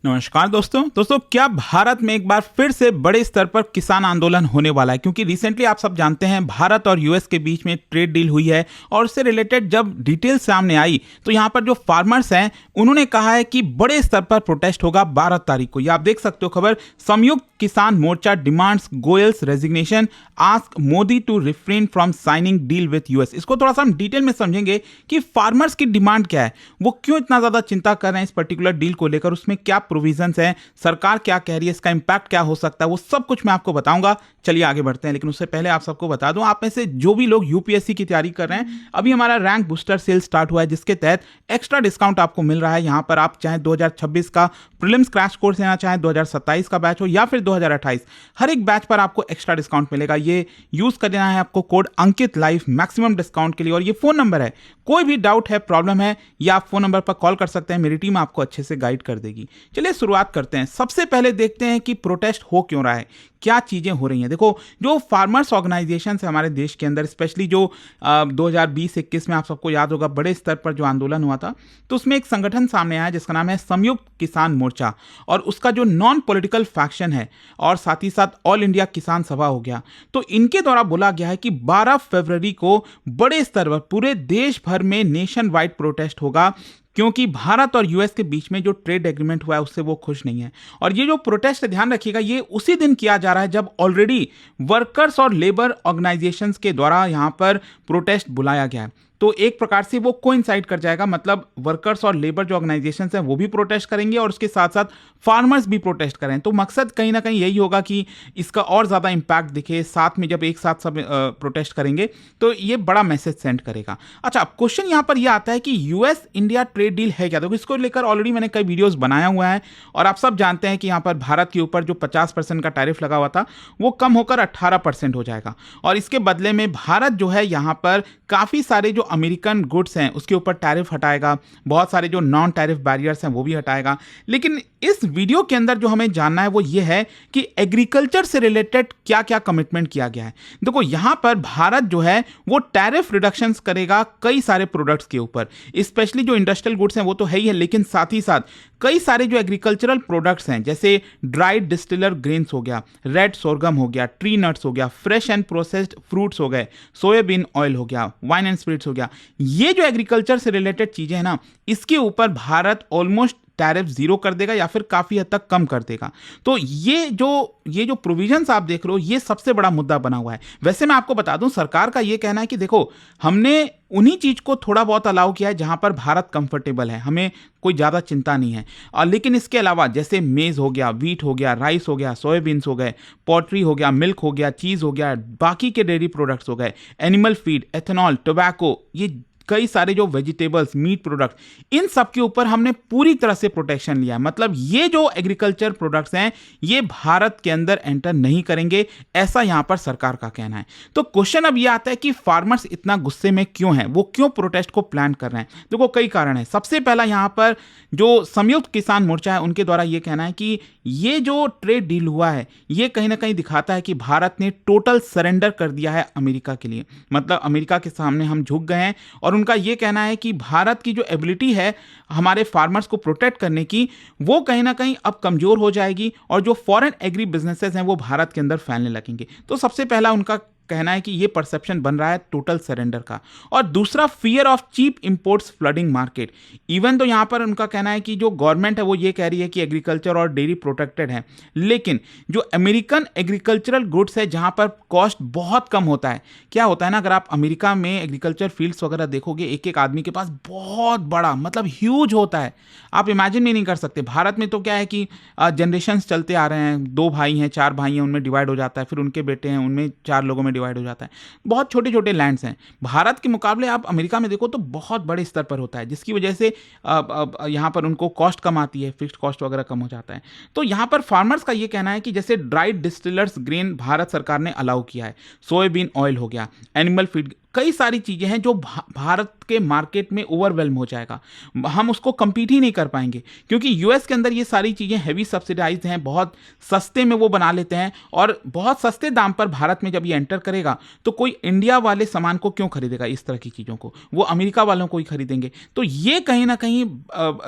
नमस्कार दोस्तों क्या भारत में एक बार फिर से बड़े स्तर पर किसान आंदोलन होने वाला है? क्योंकि रिसेंटली आप सब जानते हैं भारत और यूएस के बीच में ट्रेड डील हुई है और उससे रिलेटेड जब डिटेल सामने आई तो यहाँ पर जो फार्मर्स हैं उन्होंने कहा है कि बड़े स्तर पर प्रोटेस्ट होगा 12 तारीख को। ये आप देख सकते हो खबर, Samyukt Kisan Morcha demands Goyal's resignation, ask Modi to refrain from signing deal with US. इसको थोड़ा सा हम डिटेल में समझेंगे कि फार्मर्स की डिमांड क्या है, वो क्यों इतना ज्यादा चिंता कर रहे हैं इस पर्टिकुलर डील को लेकर, उसमें क्या प्रोविजंस हैं, सरकार क्या कह रही है, इसका इंपैक्ट क्या हो सकता है, वो सब कुछ मैं आपको बताऊंगा। चलिए आगे बढ़ते हैं, लेकिन उससे पहले आप सबको बता दूं, आप में से जो भी लोग यूपीएससी की तैयारी कर रहे हैं, अभी हमारा रैंक बूस्टर सेल स्टार्ट हुआ है जिसके तहत एक्स्ट्रा डिस्काउंट आपको मिल रहा है। यहां पर आप चाहे 2026 का प्रीलिम्स क्रैश कोर्स लेना चाहें, 2027 का बैच हो या फिर 2028, हर एक बैच पर आपको एक्स्ट्रा डिस्काउंट मिलेगा। ये यूज करना है आपको कोड अंकित लाइव मैक्सिमम डिस्काउंट के लिए, और ये फोन नंबर है, कोई भी डाउट है, प्रॉब्लम है, या आप फोन नंबर पर कॉल कर सकते हैं, मेरी टीम आपको अच्छे से गाइड कर देगी। चलिए शुरुआत करते हैं। सबसे पहले देखते हैं कि प्रोटेस्ट हो क्यों रहा है, क्या चीजें हो रही हैं। देखो, जो फार्मर्स ऑर्गेनाइजेशन है हमारे देश के अंदर, स्पेशली जो 2020-21 में आप सबको याद होगा बड़े स्तर पर जो आंदोलन हुआ था, तो उसमें एक संगठन सामने आया जिसका नाम है संयुक्त किसान मोर्चा, और उसका जो नॉन पॉलिटिकल फैक्शन है और साथ ही साथ ऑल इंडिया किसान सभा हो गया। तो इनके द्वारा बोला गया है कि 12 फरवरी को बड़े स्तर पर पूरे देश भर में नेशन वाइड प्रोटेस्ट होगा, क्योंकि भारत और यूएस के बीच में जो ट्रेड एग्रीमेंट हुआ है उससे वो खुश नहीं है। और ये जो प्रोटेस्ट, ध्यान रखिएगा, ये उसी दिन किया जा रहा है जब ऑलरेडी वर्कर्स और लेबर ऑर्गेनाइजेशंस के द्वारा यहां पर प्रोटेस्ट बुलाया गया है। तो एक प्रकार से वो कोइंसाइड कर जाएगा, मतलब वर्कर्स और लेबर जो ऑर्गेनाइजेशंस हैं वो भी प्रोटेस्ट करेंगे और उसके साथ साथ फार्मर्स भी प्रोटेस्ट करें। तो मकसद कहीं ना कहीं यही होगा कि इसका और ज़्यादा इंपैक्ट दिखे, साथ में जब एक साथ सब प्रोटेस्ट करेंगे तो ये बड़ा मैसेज सेंड करेगा। अच्छा, अब क्वेश्चन यहाँ पर यह आता है कि यूएस इंडिया ट्रेड डील है क्या? तो इसको लेकर ऑलरेडी मैंने कई वीडियोज़ बनाया हुआ है, और आप सब जानते हैं कि यहाँ पर भारत के ऊपर जो 50% का टैरिफ लगा हुआ था वो कम होकर 18% हो जाएगा, और इसके बदले में भारत जो है यहाँ पर काफ़ी सारे जो अमेरिकन गुड्स हैं उसके ऊपर टैरिफ हटाएगा, बहुत सारे जो नॉन टैरिफ बैरियर्स हैं वो भी हटाएगा। लेकिन इस वीडियो के अंदर जो हमें जानना है वो ये है कि एग्रीकल्चर से रिलेटेड क्या क्या कमिटमेंट किया गया है। देखो, यहां पर भारत जो है वो टैरिफ रिडक्शंस करेगा कई सारे प्रोडक्ट्स के ऊपर, स्पेशली जो इंडस्ट्रियल गुड्स हैं वो तो है ही है, लेकिन साथ ही साथ कई सारे जो एग्रीकल्चरल प्रोडक्ट्स हैं जैसे ड्राइड डिस्टिलर ग्रेन्स हो गया, रेड सोरगम हो गया, ट्री नट्स हो गया, फ्रेश एंड प्रोसेस्ड फ्रूट्स हो गए, सोयाबीन ऑयल हो गया, वाइन एंड स्पिरिट्स हो गया, ये जो एग्रीकल्चर से रिलेटेड चीजें हैं ना, इसके ऊपर भारत ऑलमोस्ट टैरिफ जीरो कर देगा या फिर काफी हद तक कम कर देगा। तो ये जो प्रोविजंस आप देख रहे हो, ये सबसे बड़ा मुद्दा बना हुआ है। वैसे मैं आपको बता दूं, सरकार का ये कहना है कि देखो, हमने उन्हीं चीज को थोड़ा बहुत अलाउ किया है जहां पर भारत कंफर्टेबल है, हमें कोई ज्यादा चिंता नहीं है। और लेकिन इसके अलावा जैसे मेज हो गया, वीट हो गया, राइस हो गया, सोयाबीन्स हो गए, पोल्ट्री हो गया, मिल्क हो गया, चीज हो गया, बाकी के डेयरी प्रोडक्ट्स हो गए, एनिमल फीड, एथेनॉल, टोबैको, ये कई सारे जो वेजिटेबल्स, मीट प्रोडक्ट, इन सब के ऊपर हमने पूरी तरह से प्रोटेक्शन लिया है। मतलब ये जो एग्रीकल्चर प्रोडक्ट्स हैं ये भारत के अंदर एंटर नहीं करेंगे, ऐसा यहां पर सरकार का कहना है। तो क्वेश्चन अब ये आता है कि फार्मर्स इतना गुस्से में क्यों हैं, वो क्यों प्रोटेस्ट को प्लान कर रहे हैं? देखो, कई कारण है। सबसे पहला, यहां पर जो संयुक्त किसान मोर्चा है उनके द्वारा यह कहना है कि ये जो ट्रेड डील हुआ है ये कहीं ना कहीं दिखाता है कि भारत ने टोटल सरेंडर कर दिया है अमेरिका के लिए, मतलब अमेरिका के सामने हम झुक गए हैं। और उनका यह कहना है कि भारत की जो एबिलिटी है हमारे फार्मर्स को प्रोटेक्ट करने की, वो कहीं ना कहीं अब कमजोर हो जाएगी, और जो फॉरेन एग्री बिजनेसेस हैं वो भारत के अंदर फैलने लगेंगे। तो सबसे पहला उनका कहना है कि ये परसेप्शन बन रहा है टोटल सरेंडर का। और दूसरा, fear of cheap imports flooding market. Even तो यहां पर उनका कहना है कि जो गवर्नमेंट है वो ये कह रही है कि एग्रीकल्चर और डेयरी प्रोटेक्टेड है, लेकिन जो अमेरिकन एग्रीकल्चरल गुड्स है जहां पर कॉस्ट बहुत कम होता है। क्या होता है ना, अगर आप अमेरिका में एग्रीकल्चर फील्ड्स वगैरह देखोगे, एक एक आदमी के पास बहुत बड़ा, मतलब ह्यूज होता है, आप इमेजिन भी नहीं कर सकते। भारत में तो क्या है कि जनरेशन्स चलते आ रहे हैं, 2 भाई हैं, 4 भाई हैं, उनमें डिवाइड हो जाता है, फिर उनके बेटे हैं, उनमें 4 लोगों में डिवाइड हो जाता है। बहुत छोटे छोटे लैंड्स हैं। भारत के मुकाबले आप अमेरिका में देखो तो बहुत बड़े स्तर पर होता है, जिसकी वजह से यहां पर उनको कॉस्ट कम आती है, फिक्स्ड कॉस्ट वगैरह कम हो जाता है। तो यहां पर फार्मर्स का यह कहना है कि जैसे ड्राइड डिस्टिलर्स ग्रेन भारत सरकार ने अलाउ किया है, सोयाबीन ऑयल हो गया, एनिमल फीड कई सारी चीज़ें हैं जो भारत के मार्केट में ओवरवेल्म हो जाएगा, हम उसको compete ही नहीं कर पाएंगे, क्योंकि यूएस के अंदर ये सारी चीज़ें हैवी सब्सिडाइज्ड हैं, बहुत सस्ते में वो बना लेते हैं, और बहुत सस्ते दाम पर भारत में जब ये एंटर करेगा तो कोई इंडिया वाले सामान को क्यों खरीदेगा, इस तरह की चीज़ों को वो अमेरिका वालों को ही खरीदेंगे। तो ये कहीं ना कहीं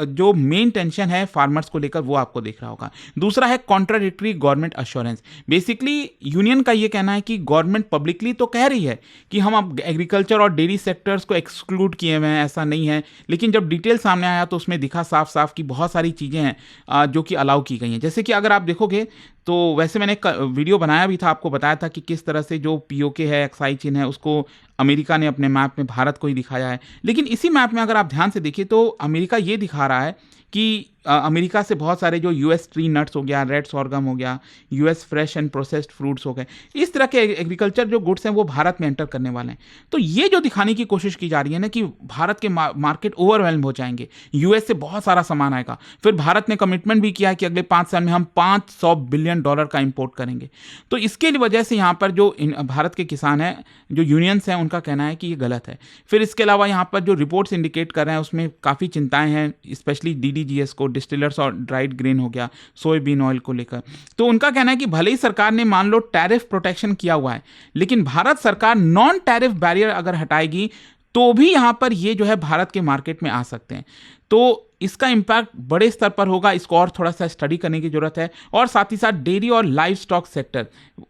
जो मेन टेंशन है फार्मर्स को लेकर वो आपको दिख रहा होगा। दूसरा है contradictory government assurance. Basically union का ये कहना है कि गवर्नमेंट पब्लिकली तो कह रही है कि हम अब एग्रीकल्चर और डेयरी सेक्टर्स को एक्सक्लूड किए हुए हैं, ऐसा नहीं है, लेकिन जब डिटेल सामने आया तो उसमें दिखा साफ साफ कि बहुत सारी चीज़ें हैं जो कि अलाउ की गई हैं। जैसे कि अगर आप देखोगे तो वैसे मैंने एक वीडियो बनाया भी था, आपको बताया था कि किस तरह से जो पीओके है, एक्साइज चिन्ह है, उसको अमेरिका ने अपने मैप में भारत को ही दिखाया है। लेकिन इसी मैप में अगर आप ध्यान से देखिए तो अमेरिका ये दिखा रहा है कि अमेरिका से बहुत सारे जो यूएस ट्री नट्स हो गया, रेड सॉर्गम हो गया, US fresh and processed fruits हो गए, इस तरह के एग्रीकल्चर जो गुड्स हैं वो भारत में एंटर करने वाले हैं। तो ये जो दिखाने की कोशिश की जा रही है ना कि भारत के मार्केट ओवरवेल्म हो जाएंगे, यूएस से बहुत सारा सामान आएगा। फिर भारत ने कमिटमेंट भी किया है कि अगले 5 साल में हम $500 बिलियन का इंपोर्ट करेंगे। तो इसके वजह से यहाँ पर जो भारत के किसान हैं, जो यूनियंस हैं, उनका कहना है कि ये गलत है। फिर इसके अलावा यहाँ पर जो रिपोर्ट्स इंडिकेट कर रहे हैं उसमें काफ़ी चिंताएं हैं, स्पेशली डीडीजीएस को, डिस्टिलर्स और ड्राइड ग्रेन हो गया, सोयाबीन ऑयल को लेकर। तो उनका कहना है कि भले ही सरकार ने मान लो टैरिफ प्रोटेक्शन किया हुआ है, लेकिन भारत सरकार नॉन टैरिफ बैरियर अगर हटाएगी तो भी यहां पर ये जो है भारत के मार्केट में आ सकते हैं। तो इसका इम्पैक्ट बड़े स्तर पर होगा, इसको और थोड़ा सा स्टडी करने की जरूरत है। और साथ ही साथ डेयरी और लाइव स्टॉक सेक्टर,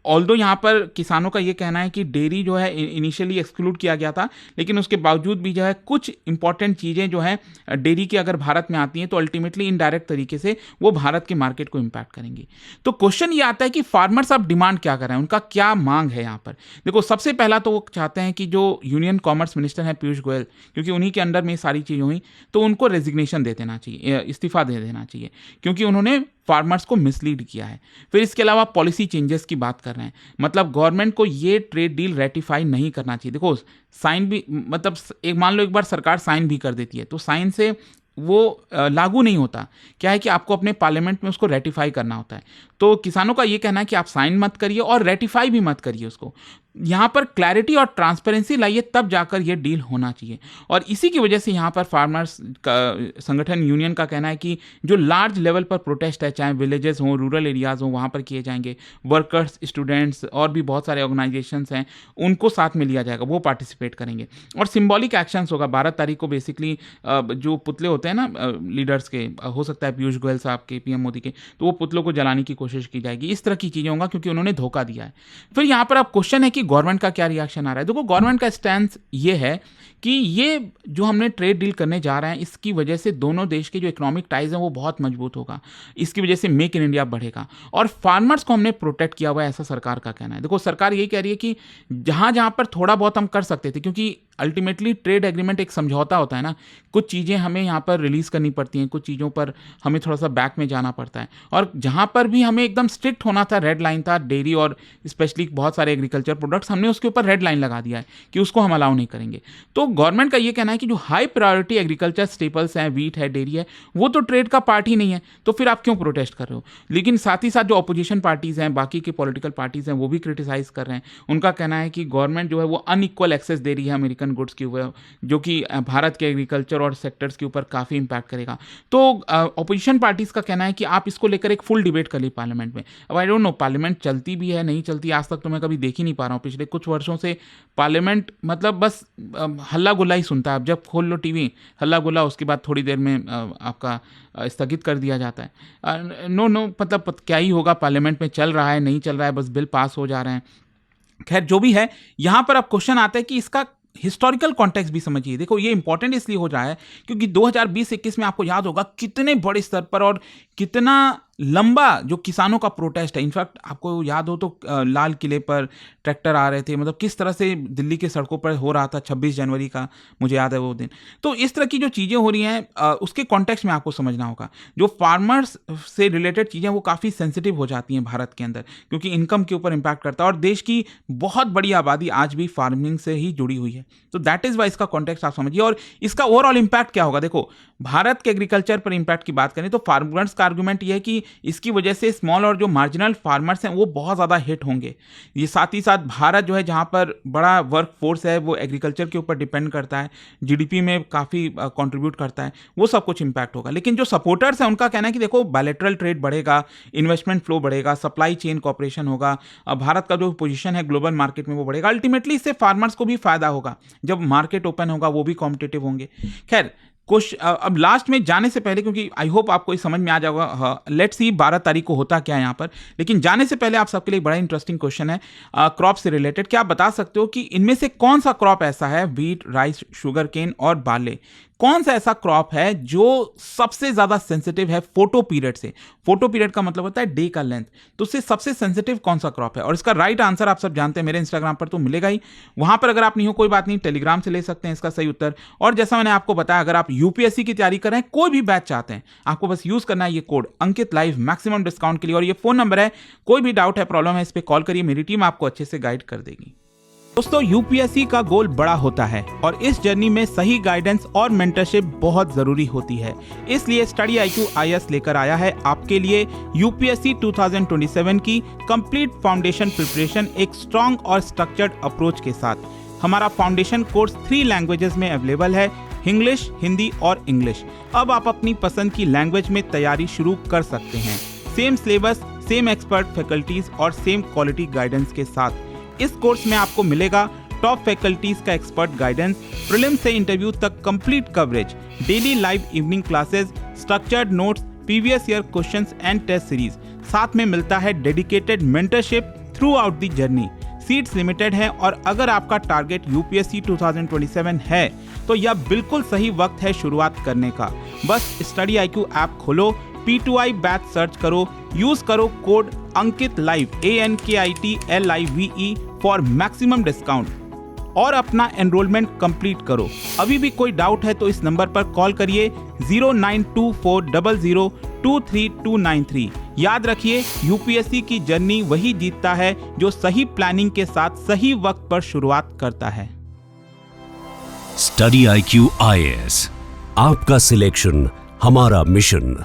ऑल्दो यहाँ पर किसानों का ये कहना है कि डेयरी जो है इनिशियली एक्सक्लूड किया गया था, लेकिन उसके बावजूद भी जो है कुछ इंपॉर्टेंट चीज़ें जो हैं डेयरी की अगर भारत में आती हैं तो अल्टीमेटली इनडायरेक्ट तरीके से वो भारत के मार्केट को इम्पैक्ट करेंगी। तो क्वेश्चन ये आता है कि फार्मर्स अब डिमांड क्या कर रहे हैं, उनका क्या मांग है यहाँ पर। देखो, सबसे पहला तो वो चाहते हैं कि जो यूनियन कॉमर्स मिनिस्टर हैं पीयूष गोयल, क्योंकि उन्हीं के अंडर में सारी चीज़ें हुई, तो उनको रेजिग्नेशन दे देना चाहिए, इस्तीफा दे देना चाहिए, क्योंकि उन्होंने फार्मर्स को मिसलीड किया है। फिर इसके अलावा पॉलिसी चेंजेस की बात कर रहे हैं, मतलब गवर्नमेंट को ये ट्रेड डील रेटिफाई नहीं करना चाहिए। देखो, साइन भी, मतलब एक मान लो एक बार सरकार साइन भी कर देती है तो साइन से वो लागू नहीं होता। क्या है कि आपको अपने पार्लियामेंट में उसको रेटिफाई करना होता है। तो किसानों का ये कहना है कि आप साइन मत करिए और रेटिफाई भी मत करिए उसको, यहाँ पर क्लैरिटी और ट्रांसपेरेंसी लाइए, तब जाकर ये डील होना चाहिए। और इसी की वजह से यहाँ पर फार्मर्स का संगठन यूनियन का कहना है कि जो लार्ज लेवल पर प्रोटेस्ट है, चाहे विलेजेस हों, रूरल एरियाज़ हों, वहाँ पर किए जाएंगे। वर्कर्स, स्टूडेंट्स और भी बहुत सारे ऑर्गेनाइजेशंस हैं, उनको साथ में लिया जाएगा, वो पार्टिसिपेट करेंगे। और सिम्बॉलिक एक्शंस होगा 12 तारीख को। बेसिकली जो पुतले होते हैं ना लीडर्स के, हो सकता है पीयूष गोयल साहब के, पीएम मोदी के, तो वो पुतलों को जलाने की कोशिश की जाएगी। इस तरह की चीज़ें होंगी क्योंकि उन्होंने धोखा दिया है। फिर यहाँ पर अब क्वेश्चन है कि गवर्नमेंट का क्या रिएक्शन आ रहा है। देखो, गवर्नमेंट का स्टैंड ये है कि ये जो हमने ट्रेड डील करने जा रहे हैं, इसकी वजह से दोनों देश के जो इकोनॉमिक टाइज हैं वो बहुत मजबूत होगा। इसकी वजह से मेक इन इंडिया बढ़ेगा और फार्मर्स को हमने प्रोटेक्ट किया हुआ है, ऐसा सरकार का कहना है। देखो, सरकार यही कह रही है कि जहां जहां पर थोड़ा बहुत हम कर सकते थे, क्योंकि अल्टीमेटली ट्रेड एग्रीमेंट एक समझौता होता है ना, कुछ चीज़ें हमें यहाँ पर रिलीज़ करनी पड़ती हैं, कुछ चीज़ों पर हमें थोड़ा सा बैक में जाना पड़ता है। और जहाँ पर भी हमें एकदम स्ट्रिक्ट होना था, रेड लाइन था, डेयरी और स्पेशली बहुत सारे एग्रीकल्चर प्रोडक्ट्स, हमने उसके ऊपर रेड लाइन लगा दिया है कि उसको हम अलाउ नहीं करेंगे। तो गवर्नमेंट का ये कहना है कि जो हाई प्रायोरिटी एग्रीकल्चर स्टेपल्स हैं, वीट है, डेयरी है, वो तो ट्रेड का पार्ट ही नहीं है, तो फिर आप क्यों प्रोटेस्ट कर रहे हो। लेकिन साथ ही साथ जो अपोजिशन पार्टीज़ हैं, बाकी के पॉलिटिकल पार्टीज़ हैं, वो भी क्रिटिसाइज कर रहे हैं। उनका कहना है कि गवर्नमेंट जो है वो अनइक्वल एक्सेस दे रही है अमेरिकन गुड्स के ऊपर, जो कि भारत के एग्रीकल्चर और सेक्टर्स के ऊपर काफ़ी इंपैक्ट करेगा। तो अपोजिशन पार्टीज़ का कहना है कि आप इसको लेकर एक फुल डिबेट कर ली पार्लियामेंट में। अब आई डोंट नो पार्लियामेंट चलती भी है, नहीं चलती, आज तक तो मैं कभी देख ही नहीं पा रहा हूँ। पिछले कुछ वर्षों से पार्लियामेंट मतलब बस हल्ला गुल्ला ही सुनता है। अब जब खोल लो टीवी, हल्ला गुल्ला, उसके बाद थोड़ी देर में आपका स्थगित कर दिया जाता है। नो मतलब क्या ही होगा, पार्लियामेंट में चल रहा है, नहीं चल रहा है, बस बिल पास हो जा रहे हैं। खैर, जो भी है, यहाँ पर अब क्वेश्चन आता है कि इसका हिस्टोरिकल कॉन्टेक्स्ट भी समझिए। देखो, ये इंपॉर्टेंट इसलिए हो रहा है क्योंकि 2020-21 में आपको याद होगा कितने बड़े स्तर पर और कितना लंबा जो किसानों का प्रोटेस्ट है। इनफैक्ट आपको याद हो तो लाल किले पर ट्रैक्टर आ रहे थे, मतलब किस तरह से दिल्ली के सड़कों पर हो रहा था 26 जनवरी का, मुझे याद है वो दिन। तो इस तरह की जो चीज़ें हो रही हैं उसके कॉन्टेक्स्ट में आपको समझना होगा। जो फार्मर्स से रिलेटेड चीज़ें वो काफ़ी सेंसिटिव हो जाती हैं भारत के अंदर, क्योंकि इनकम के ऊपर इम्पैक्ट करता है और देश की बहुत बड़ी आबादी आज भी फार्मिंग से ही जुड़ी हुई है। तो दैट इज़ वाई इसका कॉन्टेक्स्ट आप समझिए। और इसका ओवरऑल इम्पैक्ट क्या होगा, देखो, भारत के एग्रीकल्चर पर इम्पैक्ट की बात करें तो फार्मर्स का आर्गूमेंट ये है कि इसकी वजह से स्मॉल और जो मार्जिनल फार्मर्स हैं वो बहुत ज़्यादा हिट होंगे। ये साथ ही साथ भारत जो है जहाँ पर बड़ा वर्क फोर्स है वो एग्रीकल्चर के ऊपर डिपेंड करता है, जीडीपी में काफ़ी कंट्रीब्यूट करता है, वो सब कुछ इंपैक्ट होगा। लेकिन जो सपोर्टर्स हैं उनका कहना है कि देखो बायलैटरल ट्रेड बढ़ेगा, इन्वेस्टमेंट फ्लो बढ़ेगा, सप्लाई चेन कॉपरेशन होगा, भारत का जो पोजीशन है ग्लोबल मार्केट में वो बढ़ेगा। अल्टीमेटली इससे फार्मर्स को भी फायदा होगा, जब मार्केट ओपन होगा वो भी कॉम्पिटिटिव होंगे। खैर कुछ अब लास्ट में जाने से पहले, क्योंकि आई होप आपको समझ में आ जाएगा, लेट्स सी 12 तारीख को होता क्या है यहाँ पर, लेकिन जाने से पहले आप सबके लिए बड़ा इंटरेस्टिंग क्वेश्चन है क्रॉप से रिलेटेड। क्या आप बता सकते हो कि इनमें से कौन सा क्रॉप ऐसा है, व्हीट, राइस, शुगर केन और बार्ले, कौन सा ऐसा क्रॉप है जो सबसे ज्यादा सेंसिटिव है फोटो पीरियड से? फोटो पीरियड का मतलब होता है डे का लेंथ, तो उससे सबसे सेंसिटिव कौन सा क्रॉप है? और इसका राइट आंसर आप सब जानते हैं, मेरे इंस्टाग्राम पर तो मिलेगा ही, वहां पर अगर आप नहीं हो कोई बात नहीं, टेलीग्राम से ले सकते हैं इसका सही उत्तर। और जैसा मैंने आपको बताया, अगर आप यूपीएससी की तैयारी कर रहे हैं, कोई भी बैच चाहते हैं, आपको बस यूज करना है ये कोड अंकित लाइव मैक्सिमम डिस्काउंट के लिए, और ये फोन नंबर है, कोई भी डाउट है, प्रॉब्लम है, इस पर कॉल करिए, मेरी टीम आपको अच्छे से गाइड कर देगी। दोस्तों यूपीएससी का गोल बड़ा होता है और इस जर्नी में सही गाइडेंस और मेंटरशिप बहुत जरूरी होती है, इसलिए स्टडी IQ IAS लेकर आया है आपके लिए यूपीएससी 2027 की कंप्लीट फाउंडेशन प्रिपरेशन एक स्ट्रॉन्ग और स्ट्रक्चर्ड अप्रोच के साथ। हमारा फाउंडेशन कोर्स 3 लैंग्वेजेस में अवेलेबल है, इंग्लिश, हिंदी और इंग्लिश। अब आप अपनी पसंद की लैंग्वेज में तैयारी शुरू कर सकते हैं, same syllabus, same expert faculties और सेम क्वालिटी गाइडेंस के साथ। इस कोर्स में आपको मिलेगा टॉप फैकल्टीज का एक्सपर्ट गाइडेंस, प्रीलिम्स से इंटरव्यू तक complete coverage, daily live evening classes, structured notes, previous year questions and test series. साथ में मिलता है dedicated mentorship throughout the journey. Seats limited है और अगर आपका टारगेट यूपीएससी 2027 है तो यह बिल्कुल सही वक्त है शुरुआत करने का। बस स्टडी IQ ऐप खोलो, P2I बैच सर्च करो, यूज करो code Ankit live ANKITLIVE for maximum discount और अपना एनरोलमेंट कंप्लीट करो। अभी भी कोई डाउट है तो इस नंबर पर कॉल करिए 092400239293। याद रखिए, यूपीएससी की जर्नी वही जीतता है जो सही प्लानिंग के साथ सही वक्त पर शुरुआत करता है। स्टडी IQ IAS, आपका सिलेक्शन हमारा मिशन।